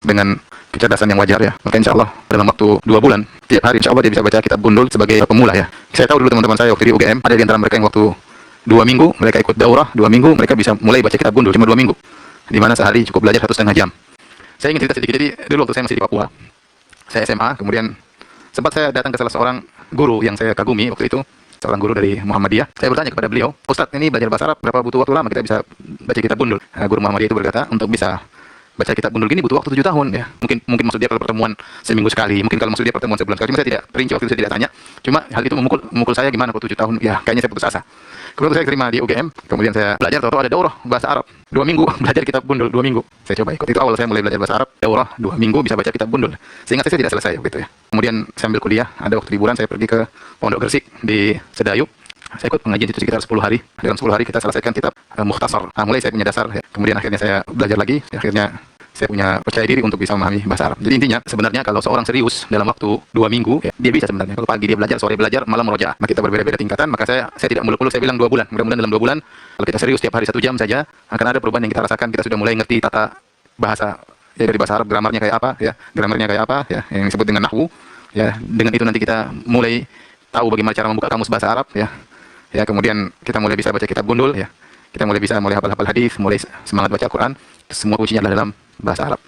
dengan kecerdasan yang wajar ya. Maka insya Allah dalam waktu 2 bulan tiap hari insya Allah dia bisa baca kitab Gundul sebagai pemula ya. Saya tahu dulu teman-teman saya waktu di UGM ada di antara mereka yang waktu 2 minggu mereka ikut daurah 2 minggu mereka bisa mulai baca kitab Gundul cuma 2 minggu. Di mana sehari cukup belajar 1,5 jam. Saya ingin cerita sedikit. Jadi dulu waktu saya masih di Papua, saya SMA, kemudian sempat saya datang ke salah seorang guru yang saya kagumi waktu itu, seorang guru dari Muhammadiyah. Saya bertanya kepada beliau, Ustadz ini belajar bahasa Arab berapa butuh waktu lama kita bisa baca kitab Gundul? Guru Muhammadiyah itu berkata, untuk bisa baca kitab Gundul gini butuh waktu 7 tahun ya. Mungkin maksud dia kalau pertemuan seminggu sekali, mungkin kalau maksud dia pertemuan sebulan sekali. Cuma saya tidak perinci waktu itu, saya tidak tanya. Cuma hal itu memukul saya gimana kok 7 tahun? Ya, kayaknya saya putus asa. Kemudian saya terima di UGM, kemudian saya belajar, tahu-tahu ada daurah bahasa Arab 2 minggu, belajar kitab Gundul 2 minggu. Saya coba ikut, itu awal saya mulai belajar bahasa Arab, daurah 2 minggu bisa baca kitab Gundul. Seingat saya tidak selesai begitu ya. Kemudian saya ambil kuliah, ada waktu liburan saya pergi ke Pondok Gresik di Sedayu. Saya ikut pengajian itu sekitar 10 hari. Dalam 10 hari kita selesaikan kitab Mukhtasar. Mulai saya punya dasar ya. Kemudian akhirnya saya belajar lagi, akhirnya saya punya percaya diri untuk bisa memahami bahasa Arab. Jadi intinya sebenarnya kalau seorang serius dalam waktu 2 minggu, ya, dia bisa sebenarnya. Kalau pagi dia belajar, sore belajar, malam murojaah. Maka kita berbeda-beda tingkatan. Maka saya tidak muluk-muluk, saya bilang 2 bulan. Mudah-mudahan dalam 2 bulan, kalau kita serius tiap hari 1 jam saja, akan ada perubahan yang kita rasakan. Kita sudah mulai ngerti tata bahasa ya, dari bahasa Arab, gramarnya kayak apa ya, gramarnya kayak apa ya, yang disebut dengan nahwu. Ya, dengan itu nanti kita mulai tahu bagaimana cara membuka kamus bahasa Arab ya. Ya, kemudian kita mulai bisa baca kitab Gundul ya. Kita mulai bisa hafal hadis, mulai semangat baca Al-Qur'an. Semua kuncinya adalah dalam bahasa Arab.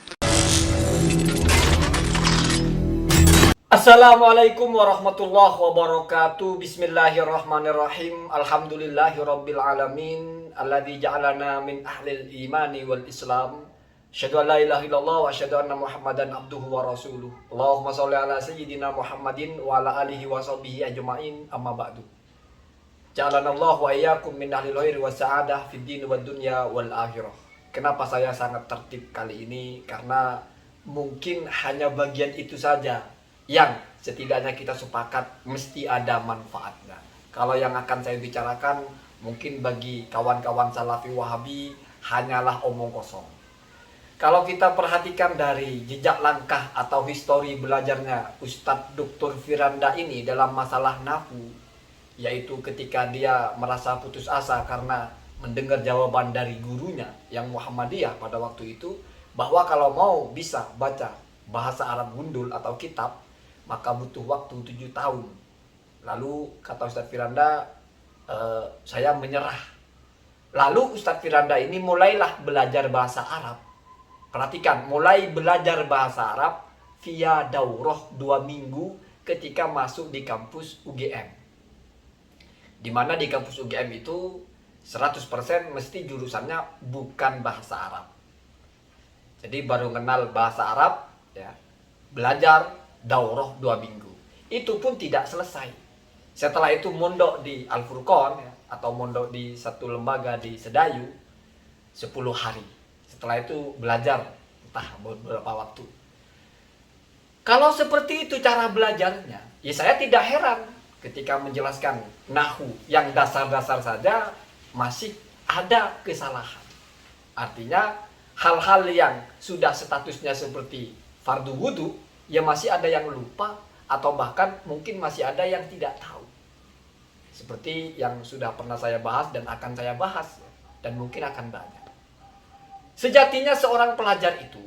Assalamualaikum warahmatullahi wabarakatuh. Bismillahirrahmanirrahim. Alhamdulillahirabbil alamin alladzi ja'alana min ahlil imani wal islam. Asyhadu an la ilaha illallah wa asyhadu anna Muhammadan abduhu wa rasuluh. Allahumma shalli ala sayyidina Muhammadin wa ala alihi wa sahbihi ajmain. Amma ba'du. Ja'alanallahu wa iyyakum min ahlil khairi was sa'adah fid din wad dunya wal akhirah. Kenapa saya sangat tertib kali ini? Karena mungkin hanya bagian itu saja yang setidaknya kita sepakat mesti ada manfaatnya. Kalau yang akan saya bicarakan mungkin bagi kawan-kawan Salafi Wahabi hanyalah omong kosong. Kalau kita perhatikan dari jejak langkah atau histori belajarnya Ustadz Dr. Firanda ini dalam masalah nahwu, yaitu ketika dia merasa putus asa karena mendengar jawaban dari gurunya yang Muhammadiyah pada waktu itu, bahwa kalau mau bisa baca bahasa Arab Gundul atau kitab maka butuh waktu 7 tahun. Lalu kata Ustadz Firanda, saya menyerah. Lalu Ustadz Firanda ini mulailah belajar bahasa Arab. Perhatikan, mulai belajar bahasa Arab via daurah 2 minggu ketika masuk di kampus UGM. Di mana di kampus UGM itu 100% mesti jurusannya bukan bahasa Arab. Jadi baru kenal bahasa Arab, ya, belajar daurah 2 minggu. Itu pun tidak selesai. Setelah itu mondok di Al-Furqan ya, atau mondok di satu lembaga di Sedayu 10 hari. Setelah itu belajar entah beberapa waktu. Kalau seperti itu cara belajarnya, ya saya tidak heran ketika menjelaskan nahwu yang dasar-dasar saja masih ada kesalahan. Artinya hal-hal yang sudah statusnya seperti fardu wudu, ya masih ada yang lupa atau bahkan mungkin masih ada yang tidak tahu. Seperti yang sudah pernah saya bahas dan akan saya bahas dan mungkin akan banyak. Sejatinya seorang pelajar itu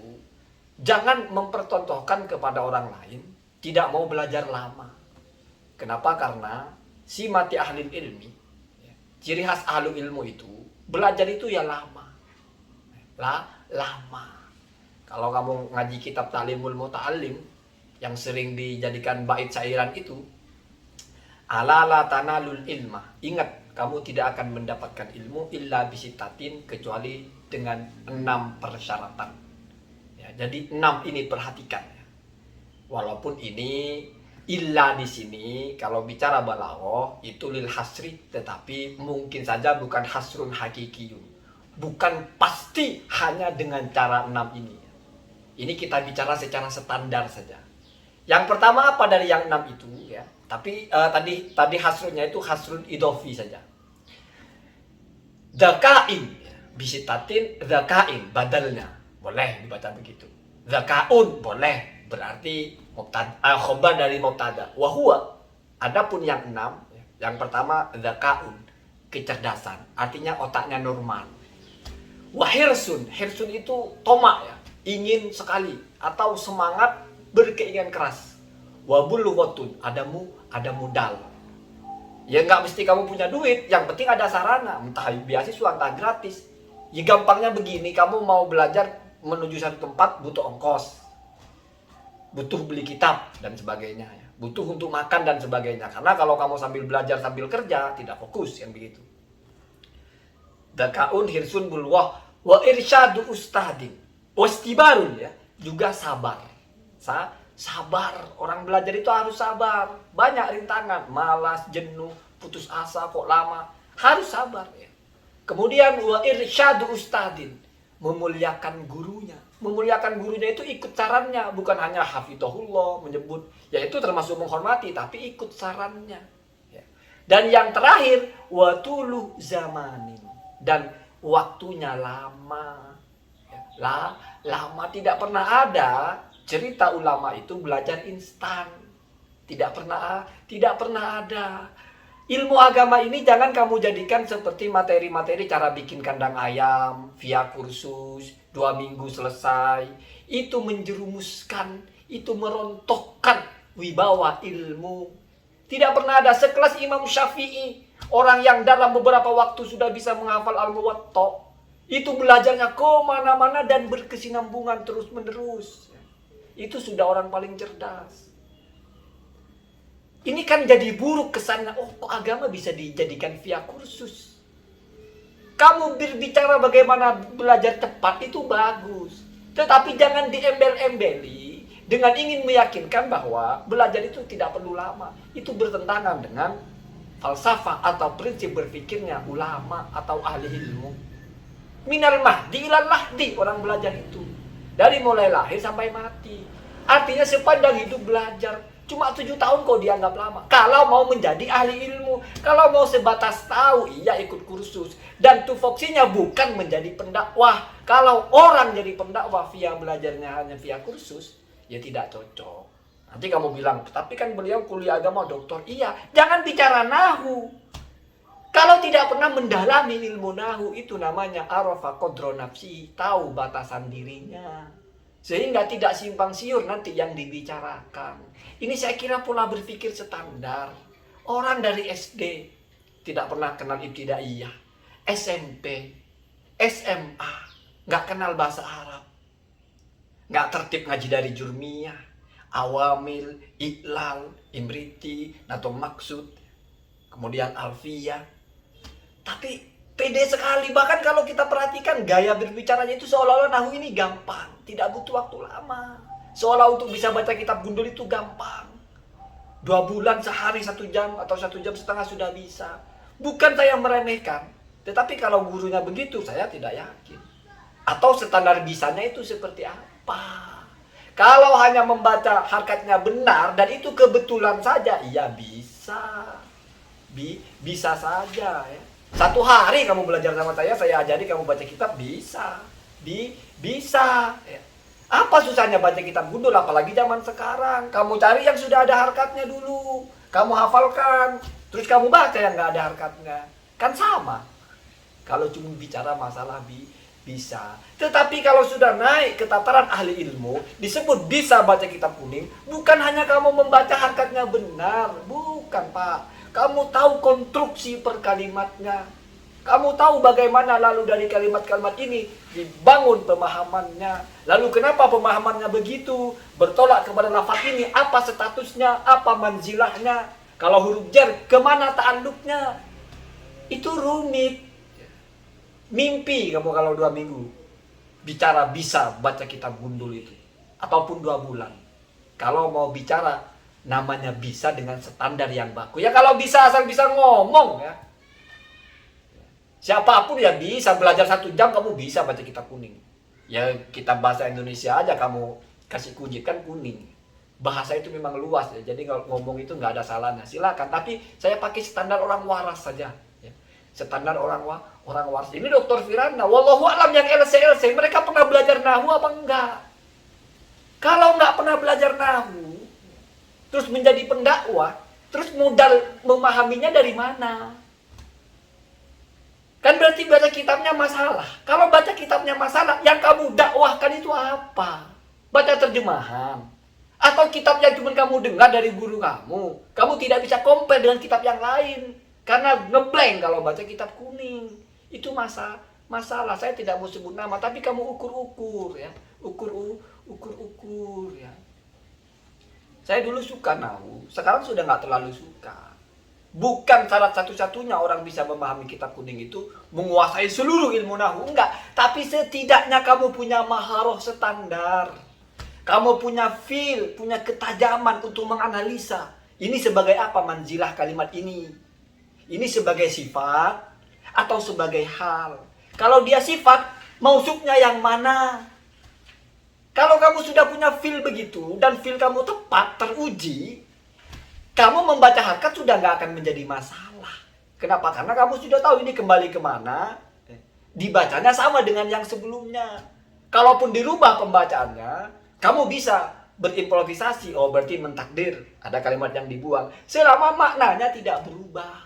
jangan mempertontonkan kepada orang lain tidak mau belajar lama. Kenapa? Karena simati ahli ilmi, ciri khas ahli ilmu itu belajar itu ya lama. Lama. Kalau kamu ngaji kitab Ta'limul Muta'allim yang sering dijadikan bait syairan itu, ala la tanalul ilma, ingat kamu tidak akan mendapatkan ilmu illa bisitatin, kecuali dengan 6 persyaratan ya, jadi 6 ini perhatikan ya. Walaupun ini illa di sini kalau bicara balaghah itu lil hasri, tetapi mungkin saja bukan hasrun hakikiyun, bukan pasti hanya dengan cara 6 ini. Ini kita bicara secara standar saja. Yang pertama apa dari yang 6 itu ya? Tapi tadi hasrunnya itu hasrun idofi saja. Dzakain bisitatin, dzakain badalnya boleh dibaca begitu. Dzakaun boleh, berarti khobar dari mubtada. Wa huwa, adapun yang 6, yang pertama dzakaun, kecerdasan, artinya otaknya normal. Wa hirsun, hirsun itu tomak ya. ingin sekali atau semangat berkeinginan keras. Wabulughatun, ada modal. Ya nggak mesti kamu punya duit, yang penting ada sarana, entah beasiswa, entah gratis. Ya gampangnya begini, kamu mau belajar menuju satu tempat butuh ongkos, butuh beli kitab dan sebagainya, ya. Butuh untuk makan dan sebagainya. Karena kalau kamu sambil belajar sambil kerja tidak fokus, yang begitu. Dakaun hirsun bulwah wa irsyadu ustadin wastibarun, ya, juga sabar. Sabar, orang belajar itu harus sabar. Banyak rintangan, malas, jenuh, putus asa kok lama, harus sabar, ya. Kemudian wa irsyadu ustadin, memuliakan gurunya. Memuliakan gurunya itu ikut sarannya, bukan hanya hafizahullah menyebut, yaitu termasuk menghormati, tapi ikut sarannya, ya. Dan yang terakhir watulu zamanin, dan waktunya lama, ya. Lama, tidak pernah ada cerita ulama itu belajar instan. Tidak pernah ada. Ilmu agama ini jangan kamu jadikan seperti materi-materi cara bikin kandang ayam via kursus 2 minggu selesai. Itu menjerumuskan, itu merontokkan wibawa ilmu. Tidak pernah ada sekelas Imam Syafi'i, orang yang dalam beberapa waktu sudah bisa menghafal Al-Muwatta. Itu belajarnya kemana-mana dan berkesinambungan terus-menerus. Itu sudah orang paling cerdas. Ini kan jadi buruk kesannya, oh kok agama bisa dijadikan via kursus. Kamu berbicara bagaimana belajar cepat itu bagus. Tetapi jangan diembel-embeli dengan ingin meyakinkan bahwa belajar itu tidak perlu lama. Itu bertentangan dengan falsafah atau prinsip berpikirnya ulama atau ahli ilmu. Minal mahdi ilal lahdi, orang belajar itu. Dari mulai lahir sampai mati. Artinya sepanjang hidup belajar. Cuma 7 tahun kok dianggap lama. Kalau mau menjadi ahli ilmu, kalau mau sebatas tahu, iya ikut kursus. Dan tupoksinya bukan menjadi pendakwah. Kalau orang jadi pendakwah via belajarnya hanya via kursus, ya tidak cocok. Nanti kamu bilang, tapi kan beliau kuliah agama doktor. Iya, jangan bicara nahu. Kalau tidak pernah mendalami ilmu nahu, itu namanya arafa qadra nafsi, tahu batasan dirinya. Sehingga tidak simpang siur nanti yang dibicarakan. Ini saya kira pola berpikir standar. Orang dari SD tidak pernah kenal ibtidaiyah, SMP, SMA, nggak kenal bahasa Arab, nggak tertib ngaji dari jurmiyah, awamil, iklal, imriti, nato maksud, kemudian alfiyah. Tapi pede sekali, bahkan kalau kita perhatikan gaya berbicaranya itu seolah-olah nahu ini gampang, tidak butuh waktu lama. Seolah untuk bisa baca kitab gundul itu gampang. 2 bulan, sehari 1 jam atau 1 jam setengah sudah bisa. Bukan saya meremehkan, tetapi kalau gurunya begitu saya tidak yakin. Atau standar bisanya itu seperti apa? Kalau hanya membaca harkatnya benar dan itu kebetulan saja, iya bisa. Bisa saja, ya. 1 hari kamu belajar sama saya ajari kamu baca kitab, bisa. Bisa, ya. Apa susahnya baca kitab gundul, apalagi zaman sekarang. Kamu cari yang sudah ada harkatnya dulu, kamu hafalkan, terus kamu baca yang nggak ada harkatnya. Kan sama. Kalau cuma bicara masalah bisa. Tetapi kalau sudah naik ke tataran ahli ilmu, disebut bisa baca kitab kuning, bukan hanya kamu membaca harkatnya benar, bukan Pak. Kamu tahu konstruksi per kalimatnya. Kamu tahu bagaimana lalu dari kalimat-kalimat ini dibangun pemahamannya. Lalu kenapa pemahamannya begitu? Bertolak kepada lafaz ini, apa statusnya, apa manzilahnya. Kalau huruf jar, kemana ta'alluqnya? Itu rumit. Mimpi kamu kalau 2 minggu bicara bisa baca kitab gundul itu. Ataupun 2 bulan. Kalau mau bicara namanya bisa dengan standar yang baku. Ya kalau bisa asal bisa ngomong, ya. Siapapun ya bisa, belajar 1 jam kamu bisa baca kitab kuning. Ya kitab bahasa Indonesia aja kamu kasih kunci kan kuning. Bahasa itu memang luas, ya. Jadi kalau ngomong itu nggak ada salahnya. Silakan, tapi saya pakai standar orang waras saja. Ya. Standar orang waras. Ini Dr. Firana, wallahu alam yang LC, mereka pernah belajar nahu apa enggak? Kalau nggak pernah belajar nahu, terus menjadi pendakwah, terus modal memahaminya dari mana? Kan berarti baca kitabnya masalah. Kalau baca kitabnya masalah, yang kamu dakwahkan itu apa? Baca terjemahan. Atau kitab yang cuma kamu dengar dari guru kamu. Kamu tidak bisa compare dengan kitab yang lain. Karena ngeblank kalau baca kitab kuning. Itu masalah. Saya tidak mau sebut nama, tapi kamu ukur-ukur ya. Ukur-ukur ya. Saya dulu suka nahu, sekarang sudah nggak terlalu suka. Bukan salah satu-satunya orang bisa memahami kitab kuning itu menguasai seluruh ilmu nahu, enggak. Tapi setidaknya kamu punya maharoh standar. Kamu punya feel, punya ketajaman untuk menganalisa. Ini sebagai apa manzilah kalimat ini? Ini sebagai sifat atau sebagai hal? Kalau dia sifat, mausuknya yang mana? Kalau kamu sudah punya feel begitu, dan feel kamu tepat, teruji, kamu membaca hakikat sudah nggak akan menjadi masalah. Kenapa? Karena kamu sudah tahu ini kembali kemana, dibacanya sama dengan yang sebelumnya. Kalaupun dirubah pembacaannya, kamu bisa berimprovisasi, oh berarti mentakdir, ada kalimat yang dibuang. Selama maknanya tidak berubah.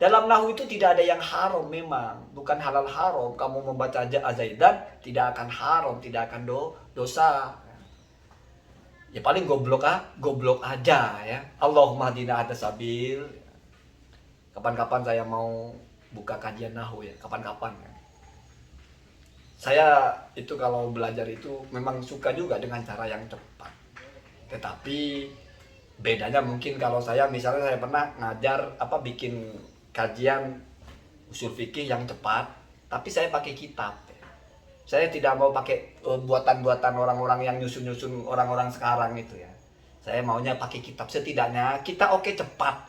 Dalam nahu itu tidak ada yang haram memang, bukan halal haram. Kamu membaca azaidan tidak akan haram, tidak akan dosa. Ya paling goblok aja ya. Allahumma hadina ada sabil. Kapan-kapan saya mau buka kajian nahu ya, kapan-kapan. Saya itu kalau belajar itu memang suka juga dengan cara yang cepat. Tetapi bedanya mungkin kalau saya misalnya saya pernah ngajar bikin kajian usul fikih yang cepat, tapi saya pakai kitab. Saya tidak mau pakai buatan-buatan orang-orang yang nyusun-nyusun orang-orang sekarang itu ya. Saya maunya pakai kitab. Setidaknya kita cepat.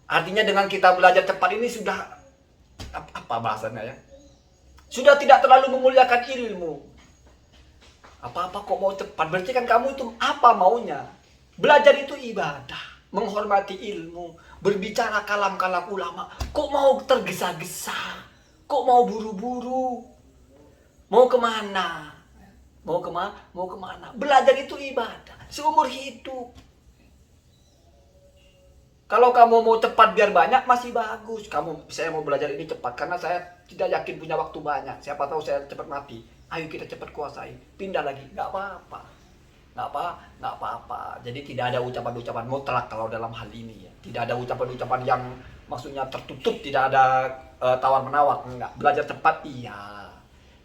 Artinya dengan kita belajar cepat ini sudah apa bahasanya ya? Sudah tidak terlalu memuliakan ilmu. Apa-apa kok mau cepat? Berarti kan kamu itu apa maunya? Belajar itu ibadah. Menghormati ilmu, berbicara kalam-kalam ulama, kok mau tergesa-gesa, kok mau buru-buru, mau kemana, mau kemana, belajar itu ibadah, seumur hidup. Kalau kamu mau cepat biar banyak masih bagus, saya mau belajar ini cepat, karena saya tidak yakin punya waktu banyak, siapa tahu saya cepat mati, ayo kita cepat kuasai, pindah lagi, nggak apa-apa. Nggak apa-apa. Jadi tidak ada ucapan-ucapan mutlak kalau dalam hal ini ya. Tidak ada ucapan-ucapan yang maksudnya tertutup, tidak ada tawar-menawar, enggak. Belajar cepat iya.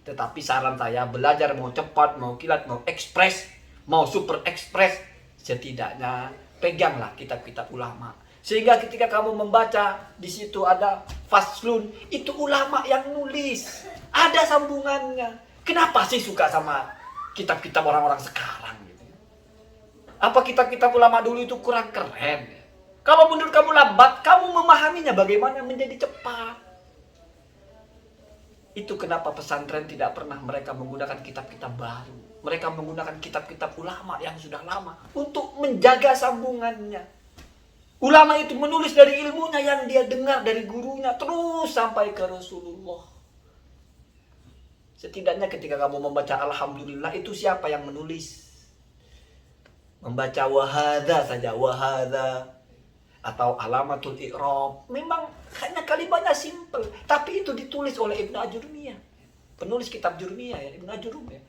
Tetapi saran saya belajar mau cepat, mau kilat, mau ekspres, mau super ekspres, setidaknya peganglah kitab-kitab ulama. Sehingga ketika kamu membaca di situ ada faslun, itu ulama yang nulis. Ada sambungannya. Kenapa sih suka sama kitab-kitab orang-orang sekarang? Apa kitab-kitab ulama dulu itu kurang keren? Kalau menurut kamu lambat, kamu memahaminya bagaimana menjadi cepat. Itu kenapa pesantren tidak pernah mereka menggunakan kitab-kitab baru. Mereka menggunakan kitab-kitab ulama yang sudah lama untuk menjaga sambungannya. Ulama itu menulis dari ilmunya yang dia dengar dari gurunya terus sampai ke Rasulullah. Setidaknya ketika kamu membaca Alhamdulillah, itu siapa yang menulis? Membaca wahada saja, wahada atau alamatul i'rab, memang hanya kalimatnya simple, tapi itu ditulis oleh Ibnu Ajurumiyah, penulis kitab Jurumiyah ya, Ibnu Ajurumiyah,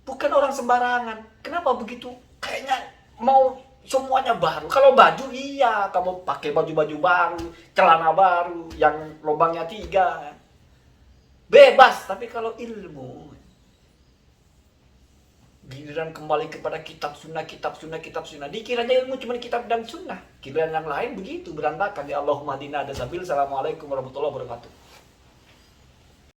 bukan orang sembarangan. Kenapa begitu? Kayaknya mau semuanya baru. Kalau baju iya, kamu pakai baju-baju baru, celana baru yang lubangnya 3, bebas. Tapi kalau ilmu, giliran kembali kepada kitab sunnah. Dikiranya ilmu cuma kitab dan sunnah. Giliran yang lain begitu berantakan. Ya Allahumma hadina ada sabil. Assalamualaikum warahmatullahi wabarakatuh.